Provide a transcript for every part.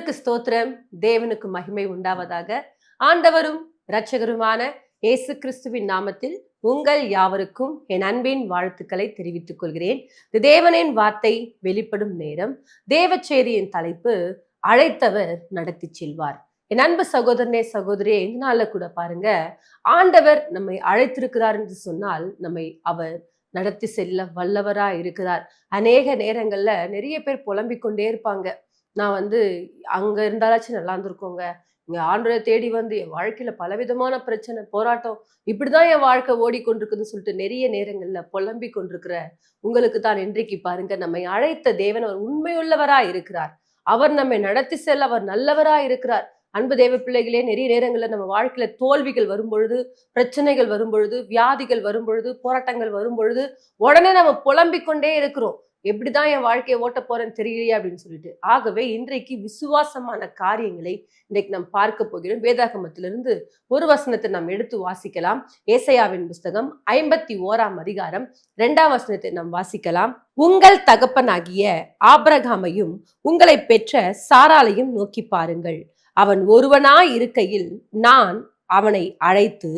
கர்த்தருக்கு ஸ்தோத்திரம். தேவனுக்கு மகிமை உண்டாவதாக. ஆண்டவரும் இரட்சகருமான இயேசு கிறிஸ்துவின் நாமத்தில் உங்கள் யாவருக்கும் என் அன்பின் வாழ்த்துக்களை தெரிவித்துக் கொள்கிறேன். தேவனின் வார்த்தை வெளிப்படும் நேரம். தேவச்செய்தியின் தலைப்பு அழைத்தவர் நடத்தி செல்வார். என் அன்பு சகோதரனே சகோதரியே, இந்த நாள்ல கூட பாருங்க, ஆண்டவர் நம்மை அழைத்திருக்கிறார் என்று சொன்னால் நம்மை அவர் நடத்தி செல்ல வல்லவரா இருக்கிறார். அநேக நேரங்கள்ல நிறைய பேர் புலம்பிக் கொண்டே இருப்பாங்க. நான் அங்க இருந்தாலாச்சும் நல்லா இருந்திருக்கோங்க, இங்க ஆண்டவரை தேடி என் வாழ்க்கையில பலவிதமான பிரச்சனை போராட்டம், இப்படிதான் என் வாழ்க்கை ஓடிக்கொண்டிருக்குதுன்னு சொல்லிட்டு நிறைய நேரங்கள்ல புலம்பிக் கொண்டிருக்கிற உங்களுக்கு தான் இன்றைக்கு பாருங்க, நம்மை அழைத்த தேவன் அவர் உண்மையுள்ளவரா இருக்கிறார். அவர் நம்மை நடத்தி செல்ல அவர் நல்லவரா இருக்கிறார். அன்பு தேவ பிள்ளைகளே, நிறைய நேரங்கள்ல நம்ம வாழ்க்கையில தோல்விகள் வரும் பொழுது, பிரச்சனைகள் வரும் பொழுது, வியாதிகள் வரும் பொழுது, போராட்டங்கள் வரும் பொழுது உடனே நம்ம புலம்பிக் கொண்டே இருக்கிறோம். எப்படிதான் என் வாழ்க்கையை ஓட்ட போறேன்னு தெரியலையே அப்படின்னு சொல்லிட்டு. ஆகவே இன்றைக்கு விசுவாசமான காரியங்களை இன்றைக்கு நாம் பார்க்க போகிறோம். வேதாகமத்திலிருந்து ஒரு வசனத்தை நாம் எடுத்து வாசிக்கலாம். ஏசாயாவின் புஸ்தகம் 51ஆம் அதிகாரம் 2ஆம் வசனத்தை நாம் வாசிக்கலாம். உங்கள் தகப்பனாகிய ஆபிரகாமையும் உங்களை பெற்ற சாராளையும் நோக்கி பாருங்கள். அவன் ஒருவனாய் இருக்கையில் நான் அவனை அழைத்து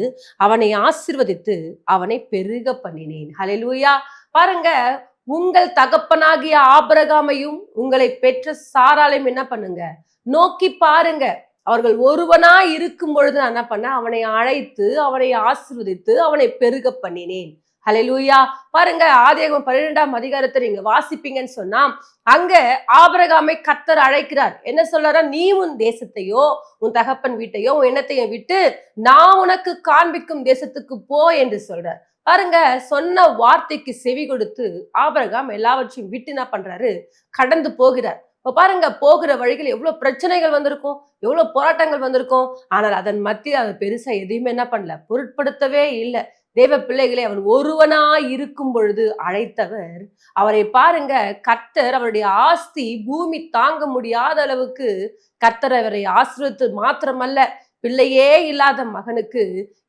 அவனை ஆசீர்வதித்து அவனை பெருக பண்ணினேன். ஹல்லேலூயா. பாருங்க, உங்கள் தகப்பனாகிய ஆபிரகாமையும் உங்களை பெற்ற சாராளையும் என்ன பண்ணுங்க, நோக்கி பாருங்க. அவர்கள் ஒருவனாய் இருக்கும் பொழுது நான் என்ன பண்ணேன், அவனை அழைத்து அவனை ஆசீர்வதித்து அவனை பெருக பண்ணினேன். ஹல்லேலூயா. பாருங்க, ஆதியாகமம் 12ஆம் அதிகாரத்தை நீங்க வாசிப்பீங்கன்னு சொன்னா, அங்க ஆபிரகாமை கர்த்தர் அழைக்கிறார். என்ன சொல்றாரா, நீ உன் தேசத்தையோ உன் தகப்பன் வீட்டையோ உன் எண்ணத்தையும் விட்டு நான் உனக்கு காண்பிக்கும் தேசத்துக்கு போ என்று சொல்றார். பாருங்க, சொன்ன வார்த்தைக்கு செவி கொடுத்து ஆபிரகாம் எல்லாவற்றையும் விட்டு என்ன பண்றாரு, கடந்து போகிறார். இப்ப பாருங்க, போகிற வழிகள் எவ்வளவு பிரச்சனைகள் வந்திருக்கும், எவ்வளவு போராட்டங்கள் வந்திருக்கும். ஆனால் அதன் மத்தியில் அவர் பெருசா எதையுமே என்ன பண்ணல, பொருட்படுத்தவே இல்லை. தேவ பிள்ளைகளை, அவர் ஒருவனாய் இருக்கும் பொழுது அழைத்தவர். அவரை பாருங்க, கர்த்தர் அவருடைய ஆஸ்தி பூமி தாங்க முடியாத அளவுக்கு கர்த்தர் அவரை ஆசீர்வதித்து மாத்திரமல்ல, பிள்ளையே இல்லாத மகனுக்கு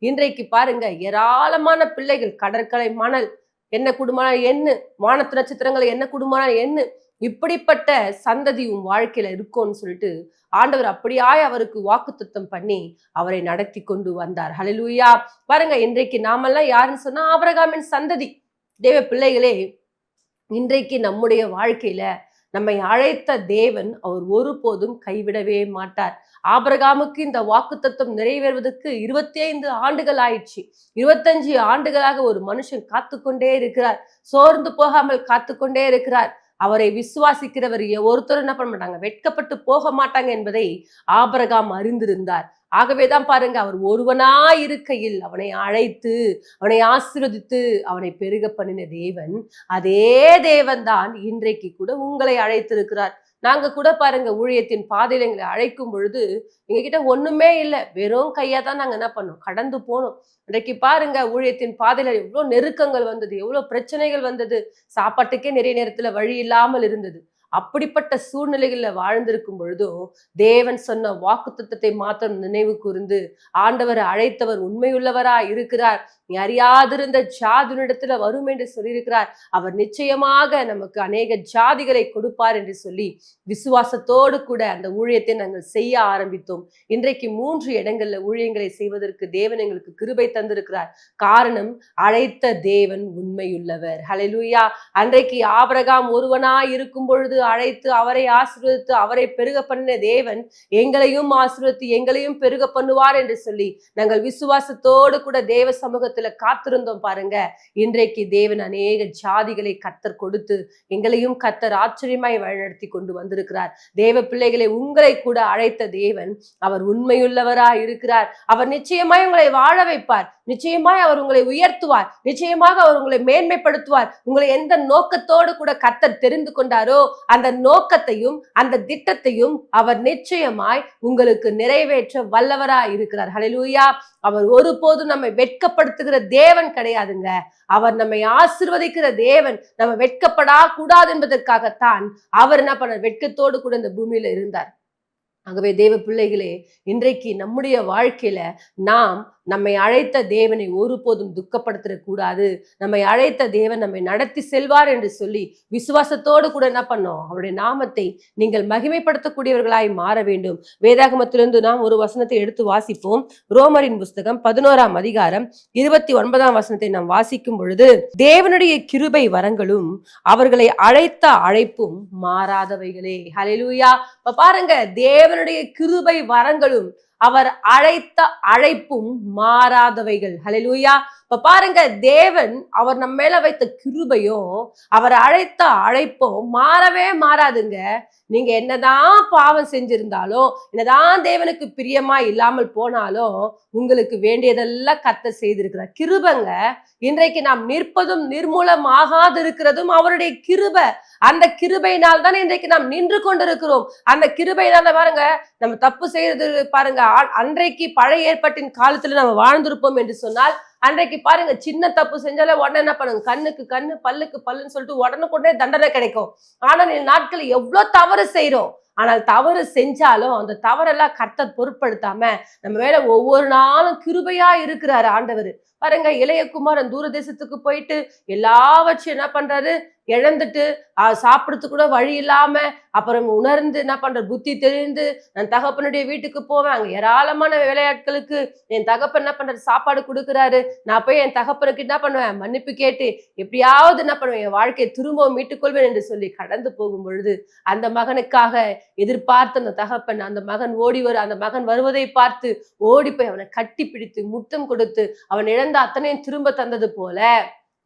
இன்றைக்கு பாருங்க ஏராளமான பிள்ளைகள். கடற்கரை மணல் என்ன குடும்பம் என்ன, வானத்து நட்சத்திரங்களை என்ன குடும்பம் என்ன, இப்படிப்பட்ட சந்ததி உன் வாழ்க்கையில இருக்கும்னு சொல்லிட்டு ஆண்டவர் அப்படியாய் அவருக்கு வாக்குத்தத்தம் பண்ணி அவரை நடத்தி கொண்டு வந்தார். ஹல்லேலூயா. பாருங்க, இன்றைக்கு நாமெல்லாம் யாருன்னு சொன்னா ஆபிரகாமின் சந்ததி. தேவ பிள்ளைகளே, இன்றைக்கு நம்முடைய வாழ்க்கையில நம்மை அழைத்த தேவன் அவர் ஒருபோதும் கைவிடவே மாட்டார். ஆபிரகாமுக்கு இந்த வாக்குத்தத்தம் நிறைவேறுவதற்கு 25 ஆண்டுகள் ஆயிடுச்சு. 25 ஆண்டுகளாக ஒரு மனுஷன் காத்துக்கொண்டே இருக்கிறார். சோர்ந்து போகாமல் காத்துக்கொண்டே இருக்கிறார். அவரை விசுவாசிக்கிறவர் ஒருத்தர் என்ன பண்ண மாட்டாங்க, வெட்கப்பட்டு போக மாட்டாங்க என்பதை ஆபிரகாம் அறிந்திருந்தார். ஆகவேதான் பாருங்க, அவர் ஒருவனாய் இருக்கையில் அவனை அழைத்து அவனை ஆசீர்வதித்து அவனை பெருக பண்ணின தேவன், அதே தேவன் தான் இன்றைக்கு கூட உங்களை அழைத்திருக்கிறார். நாங்க கூட பாருங்க, ஊழியத்தின் பாதையில எங்களை அழைக்கும் பொழுது எங்க கிட்ட ஒண்ணுமே இல்லை, வெறும் கையா தான் நாங்க என்ன பண்ணோம், கடந்து போனோம். இன்றைக்கு பாருங்க, ஊழியத்தின் பாதையில எவ்வளவு நெருக்கங்கள் வந்தது, எவ்வளவு பிரச்சனைகள் வந்தது, சாப்பாட்டுக்கே நிறைய நேரத்துல வழி இல்லாமல் இருந்தது. அப்படிப்பட்ட சூழ்நிலைகள்ல வாழ்ந்திருக்கும் பொழுதும் தேவன் சொன்ன வாக்குத்தத்தத்தை மாத்திரம் நினைவு கூர்ந்து ஆண்டவர் அழைத்தவர் உண்மையுள்ளவரா இருக்கிறார். நீ அறியாதிருந்த ஜாதியினிடத்துல வரும் என்று சொல்லியிருக்கிறார். அவர் நிச்சயமாக நமக்கு அநேக ஜாதிகளை கொடுப்பார் என்று சொல்லி விசுவாசத்தோடு கூட அந்த ஊழியத்தை நாங்கள் செய்ய ஆரம்பித்தோம். இன்றைக்கு 3 இடங்கள்ல ஊழியங்களை செய்வதற்கு தேவன் எங்களுக்கு கிருபை தந்திருக்கிறார். காரணம், அழைத்த தேவன் உண்மையுள்ளவர். ஹல்லேலூயா. அன்றைக்கு ஆபிரகாம் ஒருவனாய் இருக்கும் பொழுது அழைத்து அவரை ஆசீர்வதித்து அவரை பெருக பண்ணின தேவன் எங்களையும் ஆசீர்வதித்து எங்களையும் பெருக பண்ணுவார் என்று சொல்லி நாங்கள் விசுவாசத்தோடு கூட தேவ சமூகத்துல காத்திருந்தோம். பாருங்க, இன்றைக்கு தேவன் அநேக ஜாதிகளை கர்த்தர் கொடுத்து எங்களையும் கர்த்தர் ஆச்சரியமாய் வழிநடத்தி கொண்டு வந்திருக்கிறார். தேவ பிள்ளைகளை, உங்களை கூட அழைத்த தேவன் அவர் உண்மையுள்ளவராய் இருக்கிறார். அவர் நிச்சயமாய் உங்களை வாழ வைப்பார். நிச்சயமாய் அவர் உங்களை உயர்த்துவார். நிச்சயமாக அவர் உங்களை மேன்மைப்படுத்துவார். உங்களை எந்த நோக்கத்தோடு கூட கர்த்தர் தெரிந்து கொண்டாரோ அந்த நோக்கத்தையும் அந்த திட்டத்தையும் அவர் நிச்சயமாய் உங்களுக்கு நிறைவேற்ற வல்லவராய் இருக்கிறார். ஹல்லேலூயா. அவர் ஒருபோதும் நம்மை வெட்கப்படுத்துகிற தேவன் கிடையாதுங்க. அவர் நம்மை ஆசீர்வதிக்கிற தேவன். நம்ம வெட்கப்படா கூடாது என்பதற்காகத்தான் அவர் என்ன பண்ண, வெட்கத்தோடு கூட இந்த பூமியில இருந்தார். ஆகவே தேவ பிள்ளைகளே, இன்றைக்கு நம்முடைய வாழ்க்கையில நாம் நம்மை அழைத்த தேவனை ஒருபோதும் துக்கப்படுத்திடக்கூடாது. நம்மை அழைத்த தேவன் நம்மை நடத்தி செல்வார் என்று சொல்லி விசுவாசத்தோடு கூட என்ன பண்ணோம், அவருடைய நாமத்தை நீங்கள் மகிமைப்படுத்தக்கூடியவர்களாய் மாற வேண்டும். வேதாகமத்திலிருந்து நாம் ஒரு வசனத்தை எடுத்து வாசிப்போம். ரோமரின் புஸ்தகம் 11ஆம் அதிகாரம் 29ஆம் வசனத்தை நாம் வாசிக்கும் பொழுது, தேவனுடைய கிருபை வரங்களும் அவர்களை அழைத்த அழைப்பும் மாறாதவைகளே. ஹல்லேலூயா. பாருங்க, தேவனுடைய கிருபை வரங்களும் அவர் அழைத்த அழைப்பும் மாறாதவைகள். ஹல்லேலூயா. இப்ப பாருங்க, தேவன் அவர் நம்ம மேல வைத்த கிருபையும் அவர் அழைத்த அழைப்பும் மாறவே மாறாதுங்க. நீங்க என்னதான் பாவம் செஞ்சிருந்தாலும், என்னதான் தேவனுக்கு பிரியமா இல்லாமல் போனாலும், உங்களுக்கு வேண்டியதெல்லாம் கர்த்தர் செய்திருக்கிறார். கிருபைங்க. இன்றைக்கு நாம் நிற்பதும் நிர்மூலமாகாது இருக்கிறதும் அவருடைய கிருபை. அந்த கிருபையினால் தான் இன்றைக்கு நாம் நின்று கொண்டிருக்கிறோம். அந்த கிருபையினால பாருங்க, நம்ம தப்பு செய்யறது பாருங்க, அன்றைக்கு பழைய ஏற்பாட்டின் காலத்துல நம்ம வாழ்ந்திருப்போம் என்று சொன்னால், அன்றைக்கு பாருங்க, சின்ன தப்பு செஞ்சாலே உடனே என்ன பண்ணுங்க, கண்ணுக்கு கண்ணு பல்லுக்கு பல்லுன்னு சொல்லிட்டு உடனுக்குடனே தண்டனை கிடைக்கும். ஆனால் இந்த நாட்கள் எவ்வளவு தவறு செய்யறோம். ஆனால் தவறு செஞ்சாலும் அந்த தவறெல்லாம் கர்த்தர் பொருட்படுத்தாம நம்ம மேல ஒவ்வொரு நாளும் கிருபையா இருக்கிறாரு ஆண்டவர். பாருங்க, இளைய குமாரன் தூர தேசத்துக்கு போயிட்டு எல்லாவற்றையும் என்ன பண்றாரு, இழந்துட்டு சாப்பிடறதுக்கு கூட வழி இல்லாம, அப்புறம் உணர்ந்து என்ன பண்ற, புத்தி தெரிந்து நான் தகப்பனுடைய வீட்டுக்கு போவேன். அங்க ஏராளமான வேலையாட்களுக்கு என் தகப்பன் என்ன பண்றாரு, சாப்பாடு கொடுக்குறாரு. நான் போய் என் தகப்பனுக்கு என்ன பண்ணுவேன், மன்னிப்பு கேட்டு எப்படியாவது என்ன பண்ணுவேன், என் வாழ்க்கையை திரும்பவும் மீட்டுக்கொள்வேன் என்று சொல்லி கடந்து போகும் பொழுது, அந்த மகனுக்காக எதிர்பார்த்த அந்த தகப்பன், அந்த மகன் அந்த மகன் வருவதை பார்த்து ஓடி போய் அவனை கட்டி பிடித்து முத்தம் கொடுத்து அவன் இழந்த அத்தனையும் திரும்ப தந்தது போல,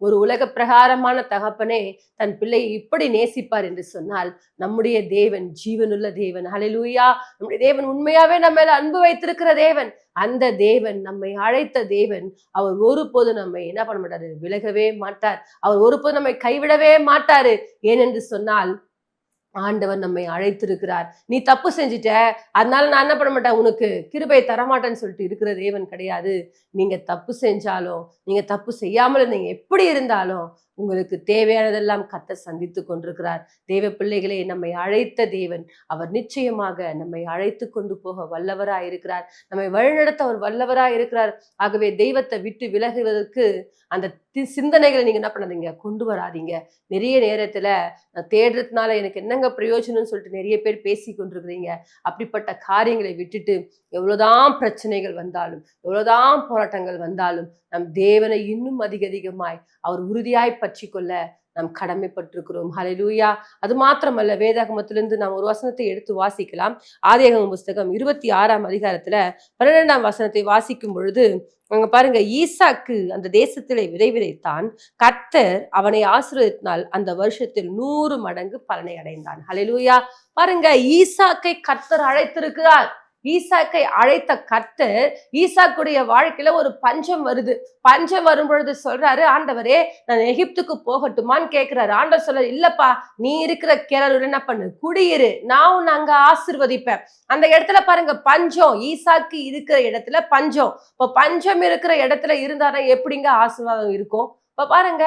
ஒரு உலக பிரகாரமான தகப்பனே தன் பிள்ளையை இப்படி நேசிப்பார் என்று சொன்னால், நம்முடைய தேவன் ஜீவனுள்ள தேவன். ஹல்லேலூயா. நம்முடைய தேவன் உண்மையாவே நம்ம மேல அன்பு வைத்திருக்கிற தேவன். அந்த தேவன் நம்மை அழைத்த தேவன். அவர் ஒருபோது நம்மை என்ன பண்ண மாட்டாரு, விலகவே மாட்டார். அவர் ஒருபோது நம்மை கைவிடவே மாட்டாரு. ஏனென்று சொன்னால், ஆண்டவர் நம்மை அழைத்திருக்கிறார். நீ தப்பு செஞ்சுட்ட, அதனால நான் என்ன பண்ண மாட்டேன், உனக்கு கிருபை தரமாட்டேன்னு சொல்லிட்டு இருக்கிற தேவன் கிடையாது. நீங்க தப்பு செஞ்சாலும், நீங்க தப்பு செய்யாமல் நீங்க எப்படி இருந்தாலும், உங்களுக்கு தேவையானதெல்லாம் கர்த்தர் சந்தித்து கொண்டிருக்கிறார். தேவ பிள்ளைகளே, நம்மை அழைத்த தேவன் அவர் நிச்சயமாக நம்மை அழைத்து கொண்டு போக வல்லவராய் இருக்கிறார். நம்மை வழிநடத்த அவர் வல்லவராய் இருக்கிறார். ஆகவே தெய்வத்தை விட்டு விலகுவதற்கு அந்த சிந்தனைகளை நீங்க என்ன பண்ணாதீங்க, கொண்டு வராதீங்க. நிறைய நேரத்துல நான் தேடுறதுனால எனக்கு என்னங்க பிரயோஜனம்னு சொல்லிட்டு நிறைய பேர் பேசி கொண்டிருக்கிறீங்க. அப்படிப்பட்ட காரியங்களை விட்டுட்டு, எவ்வளவுதான் பிரச்சனைகள் வந்தாலும், எவ்வளவுதான் போராட்டங்கள் வந்தாலும், நம் தேவனை இன்னும் அதிகமாய் அவர் உறுதியாய் பற்றி கொள்ள நாம் கடமைப்பட்டிருக்கிறோம். ஹல்லேலூயா. அது மாத்திரமல்ல, வேதாகமத்திலிருந்து நாம் ஒரு வசனத்தை எடுத்து வாசிக்கலாம். ஆதியாகமம் புஸ்தகம் 26ஆம் அதிகாரத்துல 12ஆம் வசனத்தை வாசிக்கும் பொழுது, அங்க பாருங்க, ஈசாக்கு அந்த தேசத்திலே விதை விதைத்தான். கர்த்தர் அவனை ஆசீர்வதித்தால் அந்த வருஷத்தில் 100 மடங்கு பலனை அடைந்தான். ஹல்லேலூயா. பாருங்க, ஈசாக்கை கர்த்தர் அழைத்திருக்கிறார். ஈசாக்கை அழைத்த கர்த்தர், ஈசாக்குடைய வாழ்க்கையில ஒரு பஞ்சம் வருது. பஞ்சம் வரும் பொழுது சொல்றாரு, ஆண்டவரே நான் எகிப்துக்கு போகட்டுமான்னு கேட்கிறாரு. ஆண்டவர் சொல்ல, இல்லப்பா, நீ இருக்கிற கேரளூர் என்ன பண்ணு, குடியிரு, நான் உன்னை அங்க ஆசீர்வதிப்பேன். அந்த இடத்துல பாருங்க, பஞ்சம். ஈசாக்கு இருக்கிற இடத்துல பஞ்சம். இப்போ பஞ்சம் இருக்கிற இடத்துல இருந்தாதான் எப்படிங்க ஆசீர்வாதம் இருக்கும்? இப்ப பாருங்க,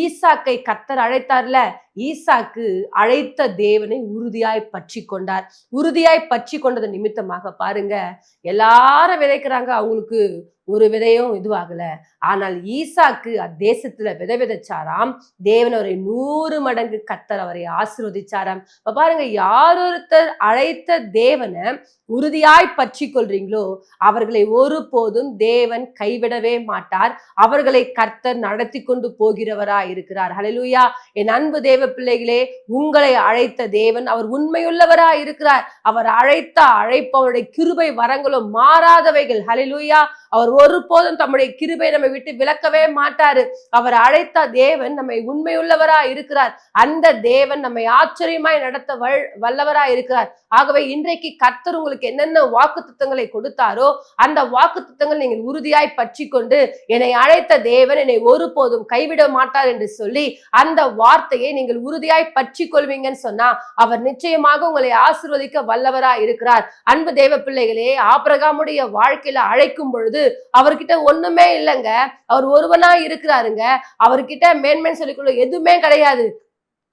ஈசாக்கை கர்த்தர் அழைத்தார்ல, ஈசாக்கு அழைத்த தேவனை உறுதியாய் பற்றி கொண்டார். உறுதியாய் பற்றி கொண்டது நிமித்தமாக பாருங்க, எல்லாரும் விதைக்கிறாங்க, அவங்களுக்கு ஒரு விதையும் இதுவாகல. ஆனால் ஈசாக்கு அத்தேசத்துல விதை விதைச்சாராம். தேவன் அவரை 100 மடங்கு கர்த்தர் அவரை ஆசீர்வதிச்சாராம். இப்ப பாருங்க, யார் ஒருத்தர் அழைத்த தேவனை உறுதியாய் பற்றி கொள்றீங்களோ அவர்களை ஒருபோதும் தேவன் கைவிடவே மாட்டார். அவர்களை கர்த்தர் நடத்தி கொண்டு போகிறவராய் இருக்கிறார். ஹல்லேலூயா. என் அன்பு தேவ பிள்ளைகளே, உங்களை அழைத்த தேவன் அவர் உண்மையுள்ளவராய் இருக்கிறார். அவர் அழைத்த அழைப்பு, அவருடைய கிருபை வரங்களும் மாறாதவைகள். ஹல்லேலூயா. அவர் ஒருபோதும் தம்முடைய கிருபை நம்மை விட்டு விலக்கவே மாட்டாரு. அவர் அழைத்த தேவன் நம்மை உண்மையுள்ளவராய் இருக்கிறார். அந்த தேவன் நம்மை ஆச்சரியமாய் நடத்த வல்லவராய் இருக்கிறார். ஆகவே இன்றைக்கு கர்த்தர் உங்களுக்கு என்னென்ன வாக்கு தத்தங்களை கொடுத்தாரோ அந்த வாக்கு தத்தங்கள் நீங்கள் உறுதியாய் பற்றி கொண்டு, என்னை அழைத்த தேவன் என்னை ஒருபோதும் கைவிட மாட்டார் என்று சொல்லி அந்த வார்த்தையை நீங்கள் உறுதியாய் பற்றி கொள்வீங்கன்னு சொன்னா, அவர் நிச்சயமாக உங்களை ஆசீர்வதிக்க வல்லவராய் இருக்கிறார். அன்பு தேவ பிள்ளைகளே, ஆபிரகாமுடைய வாழ்க்கையில அழைக்கும் பொழுது அவர்கிட்ட ஒண்ணுமே இல்லைங்க. அவர் ஒருவனா இருக்கிறாருங்க. அவர்கிட்ட மேன்மேன் சொல்லிக்கொள்ள எதுவுமே கிடையாது.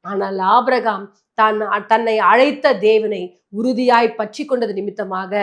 ஆனால் ஆபிரகாம் தன்னை அழைத்த தேவனை உறுதியாய் பற்றி கொண்டது நிமித்தமாக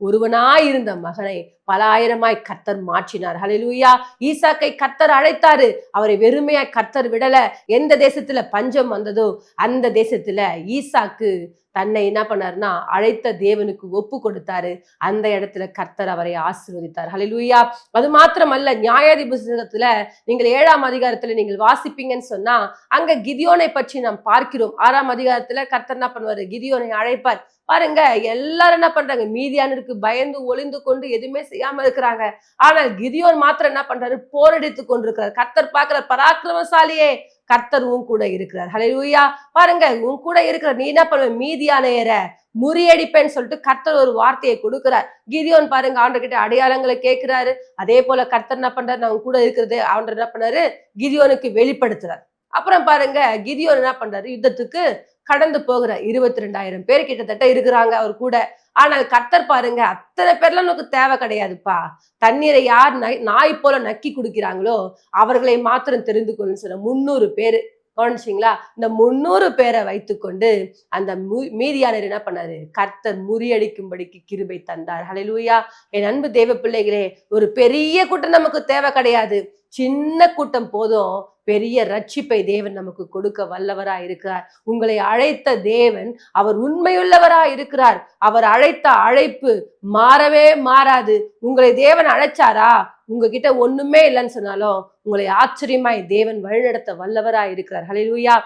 ஒருவனாயிருந்த மகனை பல ஆயிரமாய் கர்த்தர் மாற்றினார். ஹல்லேலூயா. ஈசாக்கை கர்த்தர் அழைத்தாரு, அவரை வெறுமையாய் கர்த்தர் விடல. எந்த தேசத்துல பஞ்சம் வந்ததோ அந்த தேசத்துல ஈசாக்கு தன்னை என்ன பண்ணாருன்னா அழைத்த தேவனுக்கு ஒப்பு கொடுத்தாரு. அந்த இடத்துல கர்த்தர் அவரை ஆசீர்வதித்தார். ஹல்லேலூயா. அது மாத்திரமல்ல, நியாயாதிபதி புத்தகத்துல நீங்கள் 7ஆம் அதிகாரத்துல நீங்கள் வாசிப்பீங்கன்னு சொன்னா அங்க கிதியோனை பற்றி நாம் பார்க்கிறோம். 6ஆம் அதிகாரத்துல கர்த்தர் என்ன பண்ணுவாரு, கிதியோனை அழைப்பார். பாருங்க, எல்லாரும் என்ன பண்றாங்க, மீதியானருக்கு பயந்து ஒளிந்து கொண்டு எதுவுமே செய்யாம இருக்கிறாங்க. ஆனால் கிதியோன் மாத்திரம் என்ன பண்றாரு, போரடித்து கொண்டிருக்கிறார். கர்த்தர் பார்க்கிற பராக்கிரமசாலியே, கர்த்தர் உன் கூட இருக்கிறார். ஹல்லேலூயா. பாருங்க, உன் கூட இருக்கிற நீ என்ன பண்ணுவ, மீதியானையரை முறியடிப்பேன்னு சொல்லிட்டு கர்த்தர் ஒரு வார்த்தையை கொடுக்கிறார். கிதியோன் பாருங்க ஆண்டவர்கிட்ட அடையாளங்களை கேட்கிறாரு. அதே போல கர்த்தர் என்ன பண்றாரு, நான் கூட இருக்கிறது ஆண்டவர் என்ன பண்ணாரு, கிதியோனுக்கு வெளிப்படுத்துறார். அப்புறம் பாருங்க, கிதியோன் என்ன பண்றாரு, யுத்தத்துக்கு கடந்து போகிறார். 22,000 பேர் கிட்டத்தட்ட இருக்கிறாங்க அவர் கூட. ஆனால் கர்த்தர் பாருங்க, அத்தனை பேர்லாம் நமக்கு தேவை கிடையாதுப்பா. தண்ணீரை யார் நாய் போல நக்கி குடிக்கிறாங்களோ அவர்களை மாத்திரம் தெரிந்து கொள்ளுன்னு சொன்ன 300 பேரு. கவனிச்சிங்களா? இந்த 300 பேரை வைத்துக்கொண்டு அந்த மீதியானர் என்ன பண்ணாரு, கர்த்தர் முறியடிக்கும்படிக்கு கிருபை தந்தார். ஹல்லேலூயா. என் அன்பு தேவ பிள்ளைகளே, ஒரு பெரிய கூட்டம் நமக்கு தேவை கிடையாது, சின்ன கூட்டம் போதும் பெரிய ரட்சிப்பை தேவன் நமக்கு கொடுக்க வல்லவரா இருக்கிறார். உங்களை அழைத்த தேவன் அவர் உண்மையுள்ளவரா இருக்கிறார். அவர் அழைத்த அழைப்பு மாறவே மாறாது. உங்களை தேவன் அழைச்சாரா, உங்ககிட்ட ஒண்ணுமே இல்லைன்னு சொன்னாலும் உங்களை ஆச்சரியமாய் தேவன் வழிநடத்த வல்லவரா இருக்கிறார். ஹல்லேலூயா.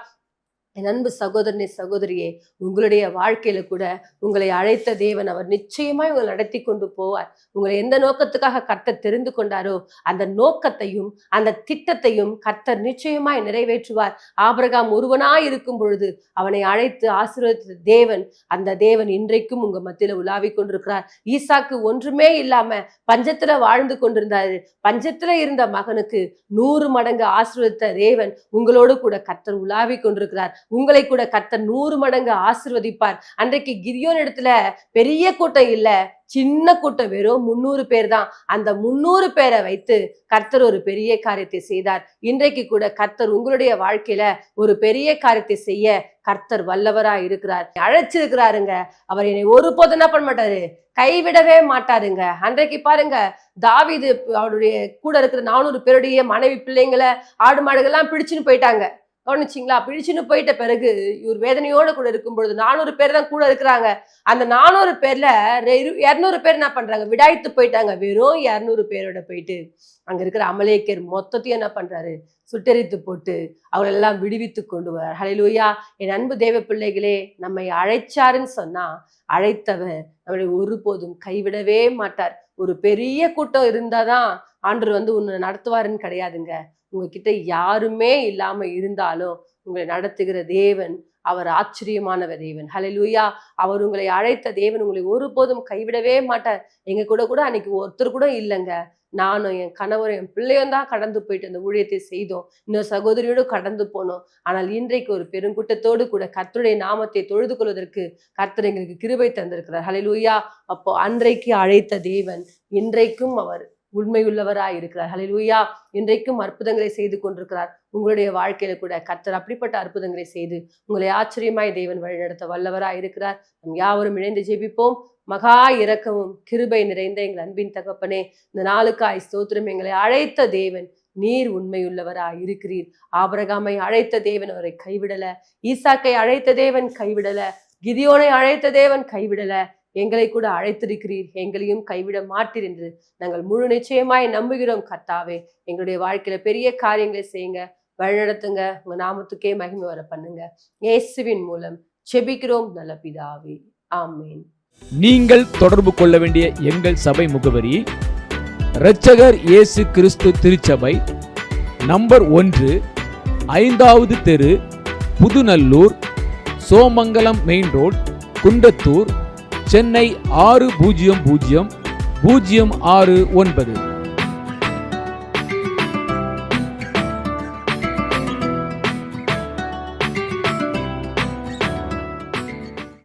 என் அன்பு சகோதரனே சகோதரியே, உங்களுடைய வாழ்க்கையில கூட உங்களை அழைத்த தேவன் அவர் நிச்சயமாய் உங்களை நடத்தி கொண்டு போவார். உங்களை எந்த நோக்கத்துக்காக கர்த்தர் தெரிந்து கொண்டாரோ அந்த நோக்கத்தையும் அந்த திட்டத்தையும் கர்த்தர் நிச்சயமாய் நிறைவேற்றுவார். ஆபிரகாம் ஒருவனாய் இருக்கும் பொழுது அவனை அழைத்து ஆசீர்வதித்த தேவன், அந்த தேவன் இன்றைக்கும் உங்க மத்தியில உலாவி கொண்டிருக்கிறார். ஈசாக்கு ஒன்றுமே இல்லாம பஞ்சத்துல வாழ்ந்து கொண்டிருந்தாரு. பஞ்சத்துல இருந்த மகனுக்கு 100 மடங்கு ஆசீர்வதித்த தேவன் உங்களோடு கூட கர்த்தர் உலாவி கொண்டிருக்கிறார். உங்களை கூட கர்த்தர் 100 மடங்கு ஆசீர்வதிப்பார். அன்றைக்கு கிதியோன் இடத்துல பெரிய கூட்டம் இல்ல, சின்ன கூட்டம், வெறும் 300 பேர் தான். அந்த 300 பேரை வைத்து கர்த்தர் ஒரு பெரிய காரியத்தை செய்தார். இன்றைக்கு கூட கர்த்தர் உங்களுடைய வாழ்க்கையில ஒரு பெரிய காரியத்தை செய்ய கர்த்தர் வல்லவரா இருக்கிறார். அழைச்சிருக்கிறாருங்க. அவர் என்னை ஒருபோதும் என்ன பண்ண மாட்டாரு, கைவிடவே மாட்டாருங்க. அன்றைக்கு பாருங்க, தாவீது அவருடைய கூட இருக்கிற 400 பேருடைய மனைவி பிள்ளைங்களை ஆடு மாடுகள்லாம் பிடிச்சுன்னு போயிட்டாங்க. கவனிச்சிங்களா? பிடிச்சுன்னு போயிட்ட பிறகு இவர் வேதனையோட கூட இருக்கும் பொழுது 400 பேர் தான் கூட இருக்கிறாங்க. அந்த 400 பேர்ல 200 பேர் என்ன பண்றாங்க, விடாய்த்து போயிட்டாங்க. வெறும் 200 பேரோட போயிட்டு அங்க இருக்கிற அமலேக்கர் மொத்தத்தையும் என்ன பண்றாரு, சுட்டெரித்து போட்டு அவரெல்லாம் விடுவித்து கொண்டு வரார். ஹல்லேலூயா. என் அன்பு தேவ பிள்ளைகளே, நம்மை அழைச்சாருன்னு சொன்னா அழைத்தவர் நம்மளை ஒருபோதும் கைவிடவே மாட்டார். ஒரு பெரிய கூட்டம் இருந்தாதான் ஆண்டவர் உன்னை நடத்துவாருன்னு கிடையாதுங்க. உங்ககிட்ட யாருமே இல்லாம இருந்தாலும் உங்களை நடத்துகிற தேவன் அவர் ஆச்சரியமானவர் தேவன். ஹல்லேலூயா. அவர் உங்களை அழைத்த தேவன் உங்களை ஒருபோதும் கைவிடவே மாட்டார். எங்க கூட அன்னைக்கு ஒருத்தர் கூட இல்லைங்க. நானும் என் கணவரும் என் பிள்ளையும் தான் கடந்து போயிட்டு அந்த ஊழியத்தை செய்தோம். இன்னொரு சகோதரியோடு கடந்து போனோம். ஆனால் இன்றைக்கு ஒரு பெருங்கூட்டத்தோடு கூட கர்த்தருடைய நாமத்தை தொழுது கொள்வதற்கு கர்த்தர் எங்களுக்கு கிருபை தந்திருக்கிறார். ஹல்லேலூயா. அப்போ அன்றைக்கு அழைத்த தேவன் இன்றைக்கும் அவர் உண்மையுள்ளவராய் இருக்கிறார். ஹல்லேலூயா. இன்றைக்கும் அற்புதங்களை செய்து கொண்டிருக்கிறார். உங்களுடைய வாழ்க்கையில கூட கர்த்தர் அப்படிப்பட்ட அற்புதங்களை செய்து உங்களை ஆச்சரியமாய் தேவன் வழிநடத்த வல்லவராய் இருக்கிறார். நம் யாவரும் இணைந்து ஜெபிப்போம். மகா இரக்கமும் கிருபை நிறைந்த எங்கள் அன்பின் தகப்பனே, இந்த நாளுக்காய் ஸ்தோத்திரம். எங்களை அழைத்த தேவன் நீர் உண்மையுள்ளவராய் இருக்கிறீர். ஆபிரகாமை அழைத்த தேவன் அவரை கைவிடல, ஈசாக்கை அழைத்த தேவன் கைவிடல, கிதியோனை அழைத்த தேவன் கைவிடல. எங்களை கூட அழைத்திருக்கிறீர், எங்களையும் கைவிட மாட்டீர் என்று நாங்கள் முழு நிச்சயமாய் நம்புகிறோம். கர்த்தாவே, எங்களுடைய வாழ்க்கையில பெரிய காரியங்களை செய்யுங்க, வழிநடத்துங்க. உங்க நாமத்துக்கே மகிமை வர பண்ணுங்க. இயேசுவின் மூலம் ஜெபிக்கிறோம் நல்ல பிதாவே, ஆமென். நீங்கள் தொடர்பு கொள்ள வேண்டிய எங்கள் சபை முகவரி: இரட்சகர் இயேசு கிறிஸ்து திருச்சபை, நம்பர் 1, 5வது தெரு, புதுநல்லூர், சோமங்கலம் மெயின் ரோட், குண்டத்தூர், சென்னை 600006 9.